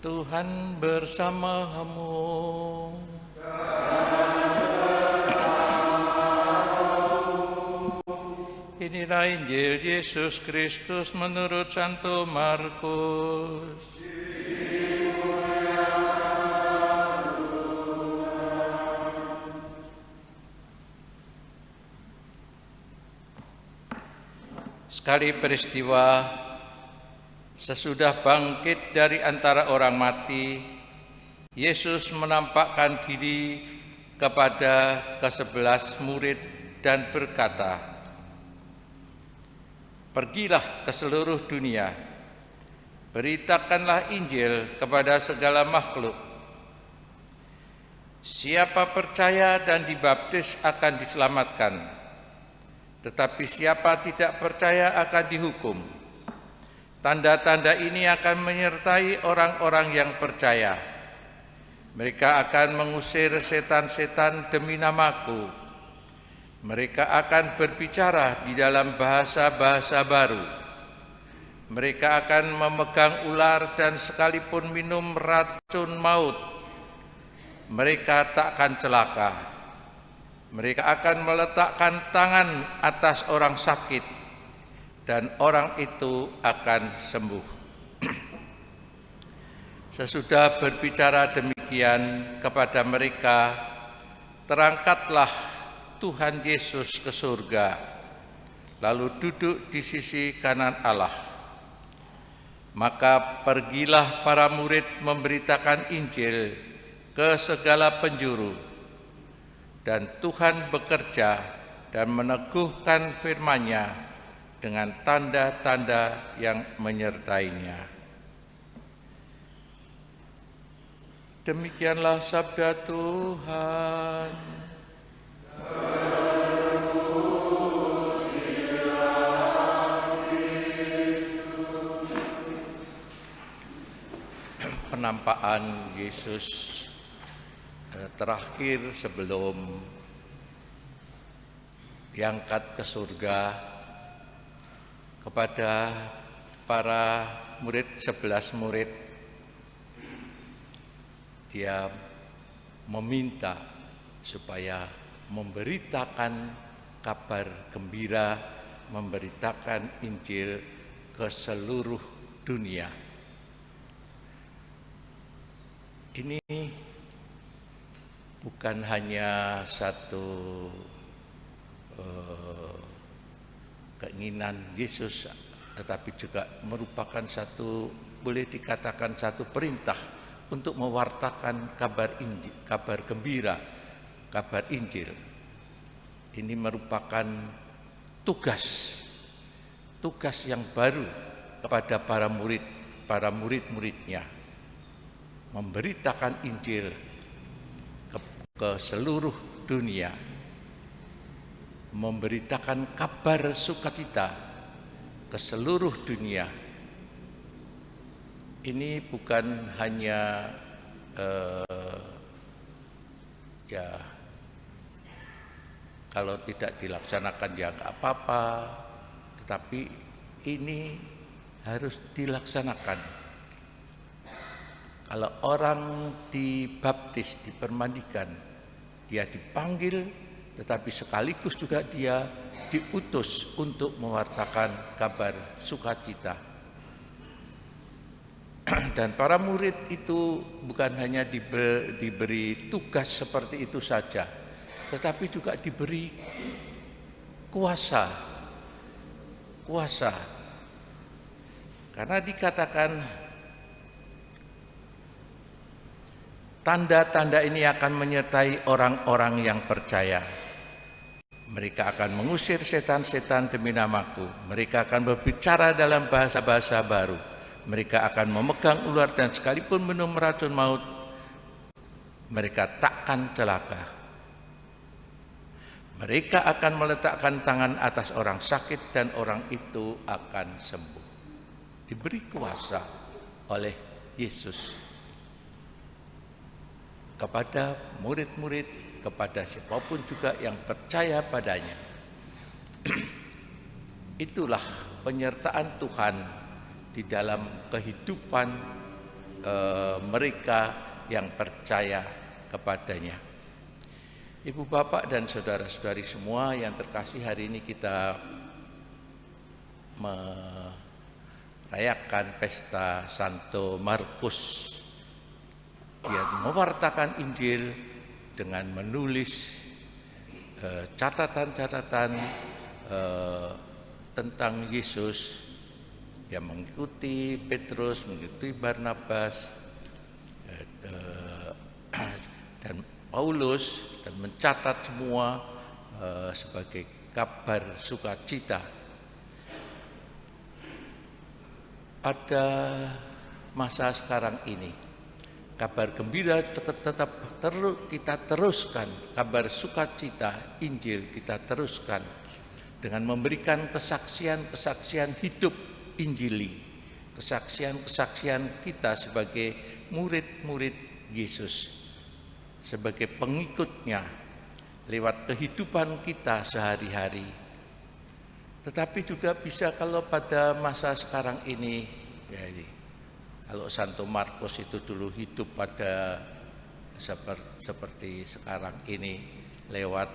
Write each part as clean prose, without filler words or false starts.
Tuhan bersamamu. Inilah Injil Yesus Kristus menurut Santo Markus. Sekali peristiwa, sesudah bangkit dari antara orang mati, Yesus menampakkan diri kepada ke-11 murid dan berkata, "Pergilah ke seluruh dunia, beritakanlah Injil kepada segala makhluk. Siapa percaya dan dibaptis akan diselamatkan, tetapi siapa tidak percaya akan dihukum. Tanda-tanda ini akan menyertai orang-orang yang percaya. Mereka akan mengusir setan-setan demi namaku. Mereka akan berbicara di dalam bahasa-bahasa baru. Mereka akan memegang ular dan sekalipun minum racun maut, mereka tak akan celaka. Mereka akan meletakkan tangan atas orang sakit dan orang itu akan sembuh." Sesudah berbicara demikian kepada mereka, terangkatlah Tuhan Yesus ke surga, lalu duduk di sisi kanan Allah. Maka pergilah para murid memberitakan Injil ke segala penjuru, dan Tuhan bekerja dan meneguhkan firman-Nya dengan tanda-tanda yang menyertainya. Demikianlah sabda Tuhan. Penampakan Yesus terakhir sebelum diangkat ke surga kepada para murid, 11 murid. Dia meminta supaya memberitakan kabar gembira, memberitakan Injil ke seluruh dunia. Ini bukan hanya satu keinginan Yesus, tetapi juga merupakan satu, boleh dikatakan satu perintah untuk mewartakan kabar Injil, kabar gembira, kabar Injil. Ini merupakan tugas yang baru kepada para murid-muridnya, memberitakan Injil ke seluruh dunia, memberitakan kabar sukacita ke seluruh dunia. Ini bukan hanya kalau tidak dilaksanakan ya nggak apa-apa, tetapi ini harus dilaksanakan. Kalau orang dibaptis, dipermandikan, dia dipanggil, tetapi sekaligus juga dia diutus untuk mewartakan kabar sukacita. Dan para murid itu bukan hanya diberi tugas seperti itu saja, tetapi juga diberi kuasa. Karena dikatakan tanda-tanda ini akan menyertai orang-orang yang percaya. Mereka akan mengusir setan-setan demi namaku. Mereka akan berbicara dalam bahasa-bahasa baru. Mereka akan memegang ular dan sekalipun minum racun maut, mereka takkan celaka. Mereka akan meletakkan tangan atas orang sakit dan orang itu akan sembuh. Diberi kuasa oleh Yesus kepada murid-murid, kepada siapapun juga yang percaya padanya. Itulah penyertaan Tuhan di dalam kehidupan mereka yang percaya kepadanya. Ibu bapak dan saudara-saudari semua yang terkasih, hari ini kita merayakan pesta Santo Markus. Dia mewartakan Injil dengan menulis catatan-catatan tentang Yesus. Dia mengikuti Petrus, mengikuti Barnabas dan Paulus, dan mencatat semua sebagai kabar sukacita. Pada masa sekarang ini, kabar gembira tetap kita teruskan, kabar sukacita Injil kita teruskan dengan memberikan kesaksian-kesaksian hidup Injili, kesaksian-kesaksian kita sebagai murid-murid Yesus, sebagai pengikutnya lewat kehidupan kita sehari-hari. Tetapi juga bisa kalau pada masa sekarang ini, ya ini, kalau Santo Markus itu dulu hidup pada seperti sekarang ini lewat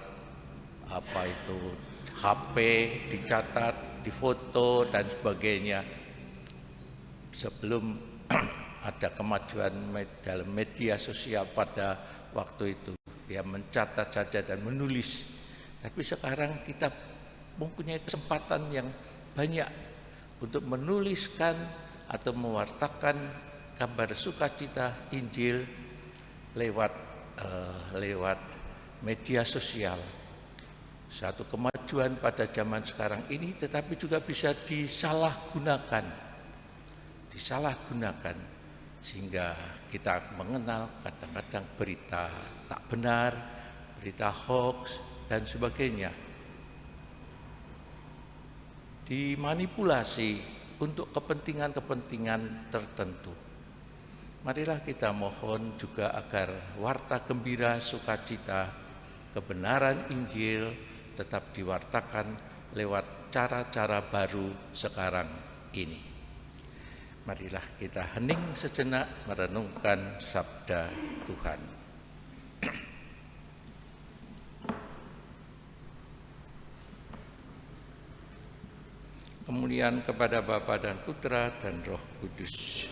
HP, dicatat, difoto dan sebagainya. Sebelum ada kemajuan dalam media sosial pada waktu itu, dia mencatat saja dan menulis. Tapi sekarang kita mempunyai kesempatan yang banyak untuk menuliskan atau mewartakan kabar sukacita Injil lewat media sosial. Satu kemajuan pada zaman sekarang ini, tetapi juga bisa disalahgunakan sehingga kita mengenal kadang-kadang berita tak benar, berita hoax dan sebagainya, dimanipulasi untuk kepentingan-kepentingan tertentu. Marilah kita mohon juga agar warta gembira, sukacita, kebenaran Injil tetap diwartakan lewat cara-cara baru sekarang ini. Marilah kita hening sejenak merenungkan sabda Tuhan. Kemuliaan kepada Bapa dan Putra dan Roh Kudus.